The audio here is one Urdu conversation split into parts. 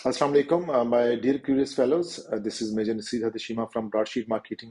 Assalamu alaikum, my dear curious fellows. This is Major Nasir Hadashima from Broadsheet Marketing.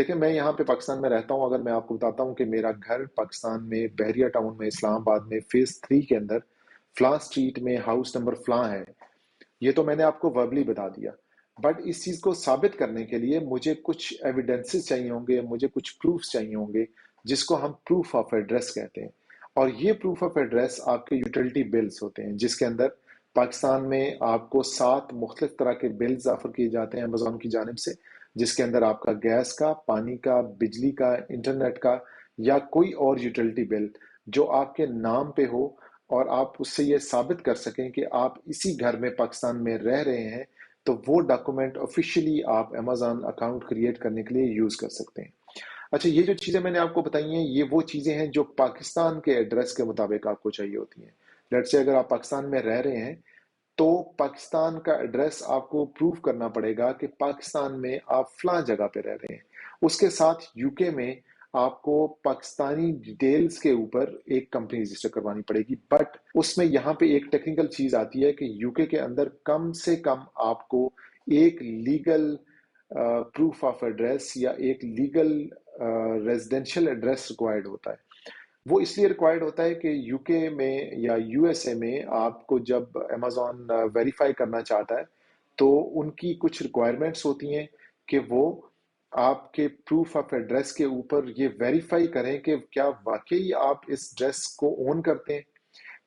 دیکھیں میں یہاں پہ پاکستان میں رہتا ہوں، اگر میں آپ کو بتاتا ہوں کہ میرا گھر پاکستان میں بحریہ ٹاؤن میں اسلام آباد میں فیز 3 کے اندر فلاں اسٹریٹ میں ہاؤس نمبر فلاں ہے، یہ تو میں نے آپ کو وربلی بتا دیا، بٹ اس چیز کو ثابت کرنے کے لیے مجھے کچھ ایویڈنسز چاہیے ہوں گے، مجھے کچھ پروفس چاہیے ہوں گے، جس کو ہم پروف آف ایڈریس کہتے ہیں۔ اور یہ پروف آف ایڈریس آپ کے یوٹیلٹی بلز ہوتے ہیں، جس کے اندر پاکستان میں آپ کو 7 مختلف طرح کے بلز آفر کیے جاتے ہیں امیزون کی جانب سے، جس کے اندر آپ کا گیس کا، پانی کا، بجلی کا، انٹرنیٹ کا یا کوئی اور یوٹیلٹی بل جو آپ کے نام پہ ہو، اور آپ اس سے یہ ثابت کر سکیں کہ آپ اسی گھر میں پاکستان میں رہ رہے ہیں، تو وہ ڈاکومنٹ آفیشیلی آپ امیزون اکاؤنٹ کریٹ کرنے کے لیے یوز کر سکتے ہیں۔ اچھا، یہ جو چیزیں میں نے آپ کو بتائی ہیں، یہ وہ چیزیں ہیں جو پاکستان کے ایڈریس کے مطابق آپ کو چاہیے ہوتی ہیں۔ لیٹ سے اگر آپ پاکستان میں رہ رہے ہیں تو پاکستان کا ایڈریس آپ کو پروف کرنا پڑے گا کہ پاکستان میں آپ فلاں جگہ پہ رہ رہے ہیں۔ اس کے ساتھ یو کے میں آپ کو پاکستانی ڈیٹیلز کے اوپر ایک کمپنی رجسٹر کروانی پڑے گی، بٹ اس میں یہاں پہ ایک ٹیکنیکل چیز آتی ہے کہ یو کے اندر کم سے کم آپ کو ایک لیگل پروف آف ایڈریس یا ایک لیگل ریزیڈینشیل ایڈریس ریکوائرڈ ہوتا ہے۔ وہ اس لیے ریکوائرڈ ہوتا ہے کہ یو کے میں یا یو ایس اے میں آپ کو جب امیزون ویریفائی کرنا چاہتا ہے تو ان کی کچھ ریکوائرمنٹس ہوتی ہیں کہ وہ آپ کے پروف آف ایڈریس کے اوپر یہ ویریفائی کریں کہ کیا واقعی آپ اس ڈریس کو اون کرتے ہیں،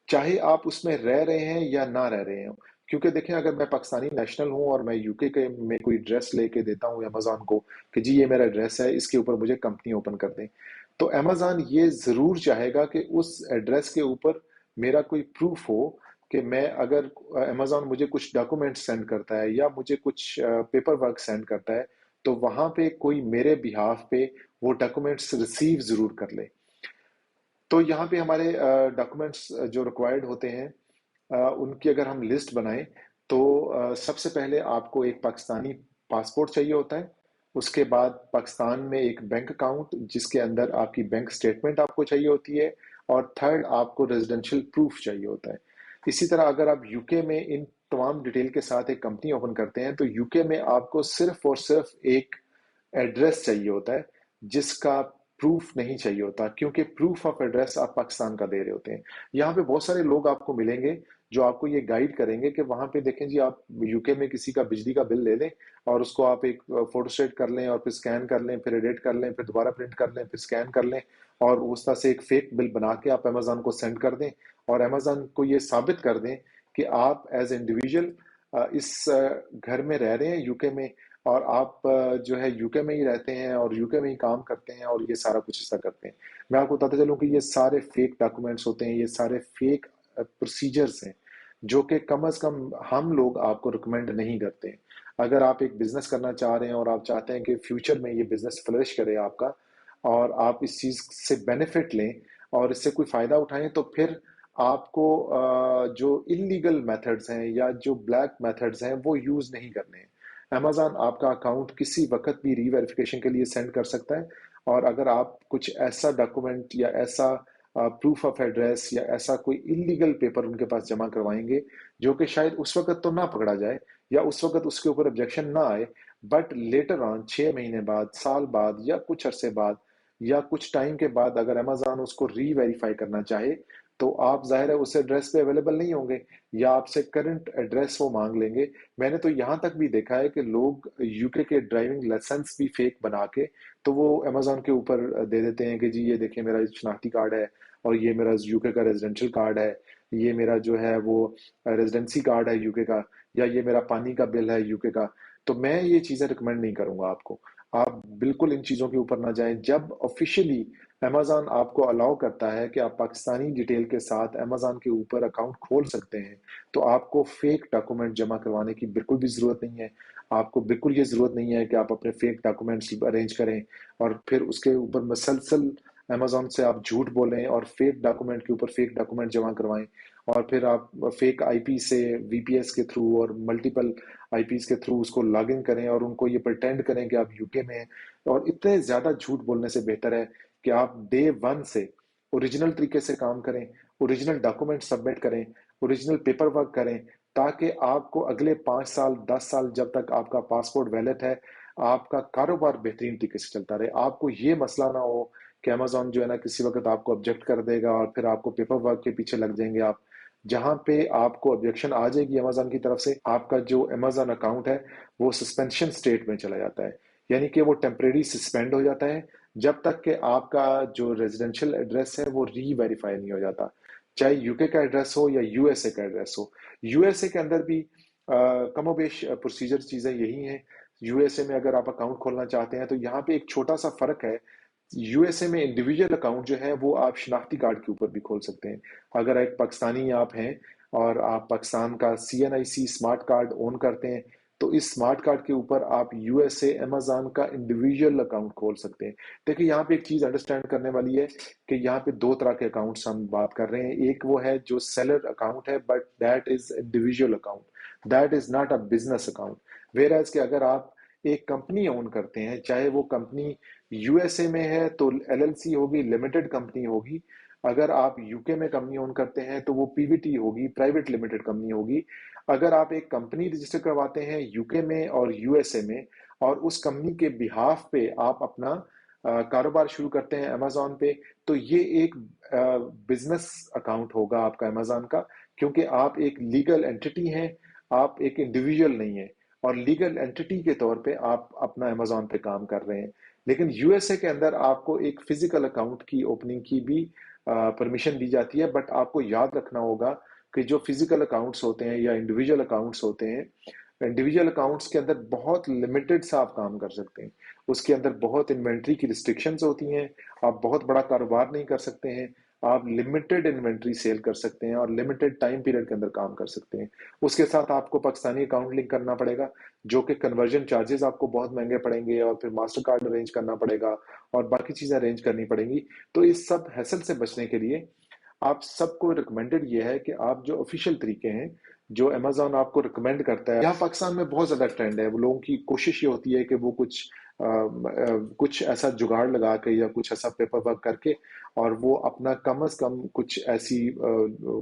چاہے آپ اس میں رہ رہے ہیں یا نہ رہ رہے ہوں۔ کیونکہ دیکھیں اگر میں پاکستانی نیشنل ہوں اور میں یو کے میں کوئی ڈریس لے کے دیتا ہوں امیزون کو کہ جی یہ میرا ڈریس ہے، اس کے اوپر مجھے کمپنی اوپن کر دیں، تو امیزون یہ ضرور چاہے گا کہ اس ایڈریس کے اوپر میرا کوئی پروف ہو کہ میں اگر امیزون مجھے کچھ ڈاکومنٹ سینڈ کرتا ہے یا مجھے کچھ پیپر ورک سینڈ کرتا ہے تو وہاں پہ کوئی میرے بہاف پہ وہ ڈاکومنٹس ریسیو ضرور کر لے۔ تو یہاں پہ ہمارے ڈاکومنٹس جو ریکوائرڈ ہوتے ہیں ان کی اگر ہم لسٹ بنائیں تو سب سے پہلے آپ کو ایک پاکستانی پاسپورٹ چاہیے ہوتا ہے، اس کے بعد پاکستان میں ایک بینک اکاؤنٹ جس کے اندر آپ کی بینک سٹیٹمنٹ آپ کو چاہیے ہوتی ہے، اور تھرڈ آپ کو ریزیڈینشیل پروف چاہیے ہوتا ہے۔ اسی طرح اگر آپ یو کے میں ان تمام ڈیٹیل کے ساتھ ایک کمپنی اوپن کرتے ہیں تو یو کے میں آپ کو صرف اور صرف ایک ایڈریس چاہیے ہوتا ہے، جس کا پروف نہیں چاہیے ہوتا، کیونکہ پروف آف ایڈریس آپ پاکستان کا دے رہے ہوتے ہیں۔ یہاں پہ بہت سارے لوگ آپ کو ملیں گے جو آپ کو یہ گائیڈ کریں گے کہ وہاں پہ دیکھیں جی آپ یو کے میں کسی کا بجلی کا بل لے لیں اور اس کو آپ ایک فوٹو اسٹیٹ کر لیں اور پھر اسکین کر لیں، پھر ایڈٹ کر لیں، پھر دوبارہ پرنٹ کر لیں، پھر اسکین کر لیں، اور اس طرح سے ایک فیک بل بنا کے آپ امیزون کو سینڈ کر دیں اور امیزون کو یہ ثابت کر دیں کہ آپ ایز اے انڈیویجول اس گھر میں رہ رہے ہیں یو کے میں، اور آپ جو ہے یو کے میں ہی رہتے ہیں اور یو کے میں ہی کام کرتے ہیں اور یہ سارا کچھ ایسا کرتے ہیں۔ میں آپ کو بتاتا چلوں کہ یہ سارے فیک ڈاکومنٹس ہوتے ہیں، یہ سارے فیک پروسیجرز ہیں جو کہ کم از کم ہم لوگ آپ کو ریکمینڈ نہیں کرتے ہیں۔ اگر آپ ایک بزنس کرنا چاہ رہے ہیں اور آپ چاہتے ہیں کہ فیوچر میں یہ بزنس فلرش کرے آپ کا، اور آپ اس چیز سے بینیفٹ لیں اور اس سے کوئی فائدہ اٹھائیں، تو پھر آپ کو جو انلیگل میتھڈز ہیں یا جو بلیک میتھڈز ہیں وہ یوز نہیں کرنے ہیں۔ امیزون آپ کا اکاؤنٹ کسی وقت بھی ری ویریفیکیشن کے لیے سینڈ کر سکتا ہے، اور اگر آپ کچھ ایسا ڈاکومنٹ یا ایسا پروف آف ایڈریس یا ایسا کوئی انلیگل پیپر ان کے پاس جمع کروائیں گے جو کہ شاید اس وقت تو نہ پکڑا جائے یا اس وقت اس کے اوپر آبجیکشن نہ آئے، بٹ لیٹر آن 6 مہینے بعد، سال بعد، یا کچھ عرصے بعد یا کچھ ٹائم کے بعد اگر امیزون اس کو ری ویریفائی کرنا چاہے تو آپ ظاہر ہے اس ایڈریس پہ اویلیبل نہیں ہوں گے، یا آپ سے کرنٹ ایڈریس وہ مانگ لیں گے۔ میں نے تو یہاں تک بھی دیکھا ہے کہ لوگ یو کے ڈرائیونگ لائسنس بھی فیک بنا کے تو وہ امیزون کے اوپر دے دیتے ہیں کہ جی یہ دیکھیں میرا شناختی کارڈ ہے، اور یہ میرا یو کے کا ریزیڈینشیل کارڈ ہے، یہ میرا جو ہے وہ ریزیڈنسی کارڈ ہے یو کے کا، یا یہ میرا پانی کا بل ہے یو کے کا۔ تو میں یہ چیزیں ریکمینڈ نہیں کروں گا آپ کو، آپ بالکل ان چیزوں کے اوپر نہ جائیں۔ جب آفیشیلی امیزون آپ کو الاؤ کرتا ہے کہ آپ پاکستانی ڈیٹیل کے ساتھ امیزون کے اوپر اکاؤنٹ کھول سکتے ہیں، تو آپ کو فیک ڈاکومنٹ جمع کروانے کی بالکل بھی ضرورت نہیں ہے۔ آپ کو بالکل یہ ضرورت نہیں ہے کہ آپ اپنے فیک ڈاکومنٹس ارینج کریں اور پھر اس کے اوپر مسلسل امیزون سے آپ جھوٹ بولیں اور فیک ڈاکومنٹ کے اوپر فیک ڈاکومنٹ جمع کروائیں، اور پھر آپ فیک آئی پی سے وی پی ایس کے تھرو اور ملٹیپل آئی پیز کے تھرو اس کو لاگ ان کریں اور ان کو یہ پرٹینڈ کریں کہ آپ یو کے میں ہیں۔ اور اتنے زیادہ جھوٹ بولنے سے بہتر ہے کہ آپ ڈے ون سے اوریجنل طریقے سے کام کریں، اوریجنل ڈاکومنٹ سبمٹ کریں، اوریجنل پیپر ورک کریں، تاکہ آپ کو اگلے 5 سال 10 سال جب تک آپ کا پاسپورٹ ویلڈ ہے آپ کا کاروبار بہترین طریقے سے چلتا رہے, آپ کو یہ مسئلہ نہ ہو کہ امیزون جو ہے نا کسی وقت آپ کو آبجیکٹ کر دے گا اور پھر آپ کو پیپر ورک کے پیچھے لگ جائیں گے آپ. جہاں پہ آپ کو آبجیکشن آ جائے گی امیزون کی طرف سے, آپ کا جو امیزون اکاؤنٹ ہے وہ سسپینشن سٹیٹ میں چلا جاتا ہے, یعنی کہ وہ ٹیمپریری سسپینڈ ہو جاتا ہے جب تک کہ آپ کا جو ریزیڈینشیل ایڈریس ہے وہ ری ویریفائی نہیں ہو جاتا, چاہے یو کے کا ایڈریس ہو یا یو ایس اے کا address who. U S A کے اندر بھی کم و بیش پروسیجر چیزیں یہی ہیں. یو ایس اے میں اگر آپ اکاؤنٹ کھولنا چاہتے ہیں تو یہاں پہ ایک چھوٹا سا فرق ہے. یو ایس اے میں انڈیویجول اکاؤنٹ جو ہے وہ آپ شناختی کارڈ کے اوپر بھی کھول سکتے ہیں. اگر ایک پاکستانی آپ ہیں اور آپ پاکستان کا سی این آئی سی اسمارٹ کارڈ اون کرتے ہیں تو اس اسمارٹ کارڈ کے اوپر آپ یو ایس اے امیزون کا انڈیویجول اکاؤنٹ کھول سکتے ہیں. دیکھیں یہاں پہ ایک چیز انڈرسٹینڈ کرنے والی ہے کہ یہاں پہ دو طرح کے اکاؤنٹس ہم بات کر رہے ہیں. ایک وہ ہے جو سیلر اکاؤنٹ ہے, but that is individual account, that is not a business account. Where as کہ اگر آپ ایک کمپنی اون کرتے ہیں, چاہے وہ کمپنی یو ایس اے میں ہے تو ایل ایل سی ہوگی, لمیٹڈ کمپنی ہوگی. اگر آپ یو کے میں کمپنی اون کرتے ہیں تو وہ پی وی ٹی ہوگی, پرائیویٹ لمیٹڈ کمپنی ہوگی. اگر آپ ایک کمپنی رجسٹر کرواتے ہیں یو کے میں اور یو ایس اے میں, اور اس کمپنی کے بہاف پہ آپ اپنا کاروبار شروع کرتے ہیں امیزون پہ, تو یہ ایک بزنس اکاؤنٹ ہوگا آپ کا امیزون کا, کیونکہ آپ ایک لیگل اینٹی ہیں, آپ ایک انڈیویجول نہیں ہیں, اور لیگل اینٹی کے طور پہ آپ اپنا امیزون پہ کام کر رہے ہیں. لیکن یو ایس اے کے اندر آپ کو ایک فزیکل اکاؤنٹ کی اوپننگ کی بھی پرمیشن دی جاتی ہے, بٹ آپ کو یاد رکھنا ہوگا کہ جو فزیکل اکاؤنٹس ہوتے ہیں یا انڈیویجول اکاؤنٹس ہوتے ہیں, انڈیویجول اکاؤنٹس کے اندر بہت لمیٹڈ سا آپ کام کر سکتے ہیں. اس کے اندر بہت انوینٹری کی ریسٹرکشنز ہوتی ہیں, آپ بہت بڑا کاروبار نہیں کر سکتے ہیں, آپ لمیٹڈ انوینٹری سیل کر سکتے ہیں اور لمیٹڈ ٹائم پیریڈ کے اندر کام کر سکتے ہیں. اس کے ساتھ آپ کو پاکستانی اکاؤنٹ لنک کرنا پڑے گا, جو کہ کنورژن چارجز آپ کو بہت مہنگے پڑیں گے, اور پھر ماسٹر کارڈ ارینج کرنا پڑے گا اور باقی چیزیں ارینج کرنی پڑیں گی. تو اس سب ہیسل سے بچنے کے لیے آپ سب کو ریکمینڈڈ یہ ہے کہ آپ جو آفیشیل طریقے ہیں جو امیزون آپ کو ریکمینڈ کرتا ہے, یہاں پاکستان میں بہت زیادہ ٹرینڈ ہے, وہ لوگوں کی کوشش یہ ہوتی ہے کہ وہ کچھ ایسا جگاڑ لگا کے یا کچھ ایسا پیپر ورک کر کے اور وہ اپنا کم از کم کچھ ایسی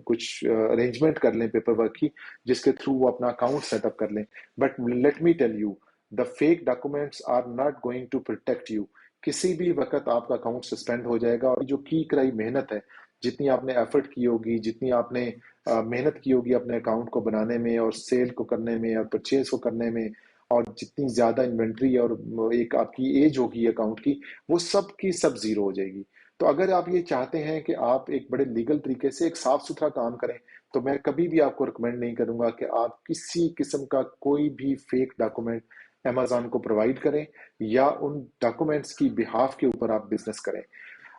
کچھ ارینجمنٹ کر لیں پیپر ورک کی, جس کے تھرو وہ اپنا اکاؤنٹ سیٹ اپ کر لیں. But let me tell you, the fake documents are not going to protect you. کسی بھی وقت آپ کا اکاؤنٹ سسپینڈ ہو جائے گا, اور جو کی کرائی محنت ہے, جتنی آپ نے ایفرٹ کی ہوگی, جتنی آپ نے محنت کی ہوگی اپنے اکاؤنٹ کو بنانے میں اور سیل کو کرنے میں اور پرچیز کو کرنے میں, اور جتنی زیادہ انوینٹری اور ایک آپ کی ایج ہوگی اکاؤنٹ کی, وہ سب کی سب زیرو ہو جائے گی. تو اگر آپ یہ چاہتے ہیں کہ آپ ایک بڑے لیگل طریقے سے ایک صاف ستھرا کام کریں, تو میں کبھی بھی آپ کو ریکمینڈ نہیں کروں گا کہ آپ کسی قسم کا کوئی بھی فیک ڈاکومنٹ امیزون کو پرووائڈ کریں یا ان ڈاکومنٹس کی بہاف کے اوپر آپ بزنس کریں.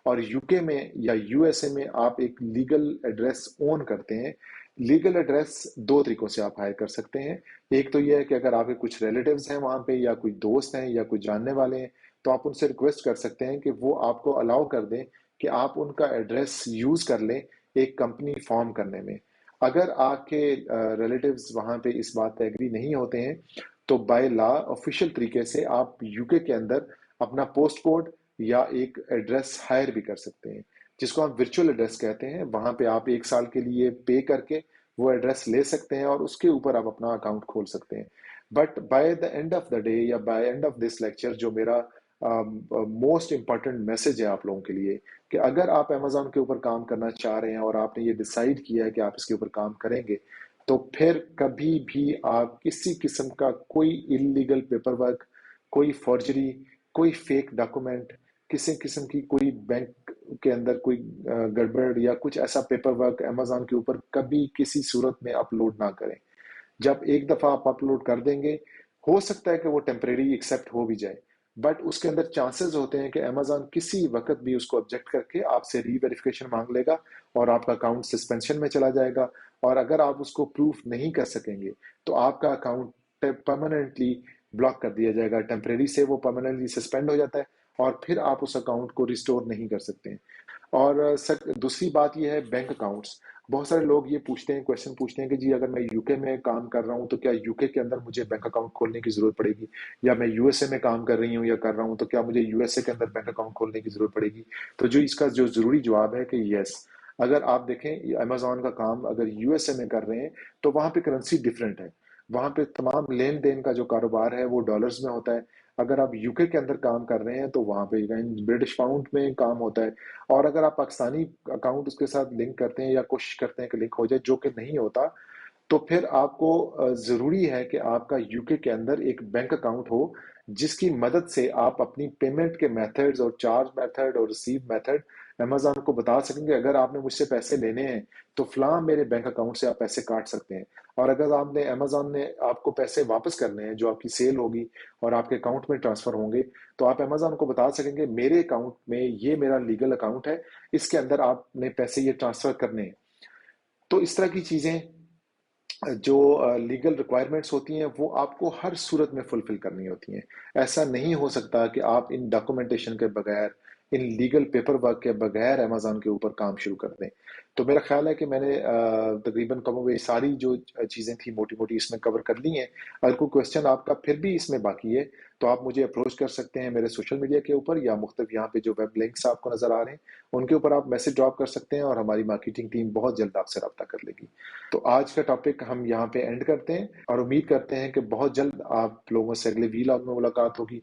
اور یو کے میں یا یو ایس اے میں آپ ایک لیگل ایڈریس اون کرتے ہیں. لیگل ایڈریس دو طریقوں سے آپ ہائر کر سکتے ہیں. ایک تو یہ ہے کہ اگر آپ کے کچھ ریلیٹیوز ہیں وہاں پہ, یا کوئی دوست ہیں یا کوئی جاننے والے ہیں, تو آپ ان سے ریکویسٹ کر سکتے ہیں کہ وہ آپ کو الاؤ کر دیں کہ آپ ان کا ایڈریس یوز کر لیں ایک کمپنی فارم کرنے میں. اگر آپ کے ریلیٹیوز وہاں پہ اس بات پہ ایگری نہیں ہوتے ہیں, تو بائی لا آفیشیل طریقے سے آپ یو کے اندر اپنا پوسٹ کوڈ یا ایک ایڈریس ہائر بھی کر سکتے ہیں, جس کو ہم ورچوئل ایڈریس کہتے ہیں. وہاں پہ آپ 1 سال کے لیے پے کر کے وہ ایڈریس لے سکتے ہیں اور اس کے اوپر آپ اپنا اکاؤنٹ کھول سکتے ہیں. But by the end of the day یا by end of this lecture, جو میرا موسٹ امپورٹنٹ میسج ہے آپ لوگوں کے لیے, کہ اگر آپ امیزون کے اوپر کام کرنا چاہ رہے ہیں اور آپ نے یہ ڈیسائیڈ کیا ہے کہ آپ اس کے اوپر کام کریں گے, تو پھر کبھی بھی آپ کسی قسم کا کوئی انلیگل پیپر ورک, کوئی فورجری, کوئی فیک ڈاکومنٹ, کسی قسم کی کوئی بینک کے اندر کوئی گڑبڑ یا کچھ ایسا پیپر ورک امیزون کے اوپر کبھی کسی صورت میں اپلوڈ نہ کریں. جب ایک دفعہ آپ اپلوڈ کر دیں گے, ہو سکتا ہے کہ وہ ٹیمپریری ایکسیپٹ ہو بھی جائے, بٹ اس کے اندر چانسز ہوتے ہیں کہ امیزون کسی وقت بھی اس کو آبجیکٹ کر کے آپ سے ری ویریفیکیشن مانگ لے گا اور آپ کا اکاؤنٹ سسپینشن میں چلا جائے گا. اور اگر آپ اس کو پروف نہیں کر سکیں گے تو آپ کا اکاؤنٹ پرماننٹلی بلاک کر دیا جائے گا. ٹیمپریری سے وہ پرماننٹلی سسپینڈ ہو جاتا ہے اور پھر آپ اس اکاؤنٹ کو ریسٹور نہیں کر سکتے ہیں. اور دوسری بات یہ ہے بینک اکاؤنٹس. بہت سارے لوگ یہ پوچھتے ہیں, کویشچن پوچھتے ہیں کہ جی اگر میں یو کے میں کام کر رہا ہوں تو کیا یو کے اندر مجھے بینک اکاؤنٹ کھولنے کی ضرورت پڑے گی, یا میں یو ایس اے میں کام کر رہی ہوں یا کر رہا ہوں تو کیا مجھے یو ایس اے کے اندر بینک اکاؤنٹ کھولنے کی ضرورت پڑے گی. تو جو اس کا جو ضروری جواب ہے کہ یس. اگر آپ دیکھیں امیزون کا کام اگر یو ایس اے میں کر رہے ہیں تو وہاں پہ کرنسی ڈفرینٹ ہے, وہاں پہ تمام لین دین کا جو کاروبار ہے وہ ڈالرز میں ہوتا ہے. اگر آپ یوکے کے اندر کام کر رہے ہیں تو وہاں پہ برٹش پاؤنڈ میں کام ہوتا ہے، اور اگر آپ پاکستانی اکاؤنٹ اس کے ساتھ لنک کرتے ہیں یا کوشش کرتے ہیں کہ لنک ہو جائے، جو کہ نہیں ہوتا، تو پھر آپ کو ضروری ہے کہ آپ کا یوکے کے اندر ایک بینک اکاؤنٹ ہو، جس کی مدد سے آپ اپنی پیمنٹ کے میتھڈز اور چارج میتھڈ اور ریسیو میتھڈ امیزون کو بتا سکیں گے۔ اگر آپ نے مجھ سے پیسے لینے ہیں تو فلاں میرے بینک اکاؤنٹ سے آپ پیسے کاٹ سکتے ہیں، اور اگر آپ نے امیزون نے آپ کو پیسے واپس کرنے ہیں جو آپ کی سیل ہوگی اور آپ کے اکاؤنٹ میں ٹرانسفر ہوں گے، تو آپ امیزون کو بتا سکیں گے میرے اکاؤنٹ میں یہ میرا لیگل اکاؤنٹ ہے، اس کے اندر آپ نے پیسے یہ ٹرانسفر کرنے ہیں۔ تو اس طرح کی چیزیں جو لیگل ریکوائرمنٹس ہوتی ہیں وہ آپ کو ہر صورت میں فلفل کرنی ہوتی ہیں۔ ایسا نہیں ہو سکتا کہ آپ ان ڈاکومنٹیشن کے بغیر، ان لیگل پیپر ورک کے بغیر امیزون کے اوپر کام شروع کر دیں۔ تو میرا خیال ہے کہ میں نے تقریباً کم و بیش ساری جو چیزیں تھیں موٹی موٹی اس میں کور کر لی ہیں۔ اگر کوئی کوشچن آپ کا پھر بھی اس میں باقی ہے تو آپ مجھے اپروچ کر سکتے ہیں میرے سوشل میڈیا کے اوپر، یا مختلف یہاں پہ جو ویب لنکس آپ کو نظر آ رہے ہیں ان کے اوپر آپ میسج ڈراپ کر سکتے ہیں، اور ہماری مارکیٹنگ ٹیم بہت جلد آپ سے رابطہ کر لے گی۔ تو آج کا ٹاپک ہم یہاں پہ اینڈ کرتے ہیں، اور امید کرتے ہیں کہ بہت جلد آپ لوگوں سے اگلے ویلاگ میں ملاقات ہوگی۔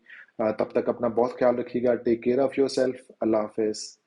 تب تک اپنا بہت خیال رکھیے گا۔ Take care of your yourself حافظ۔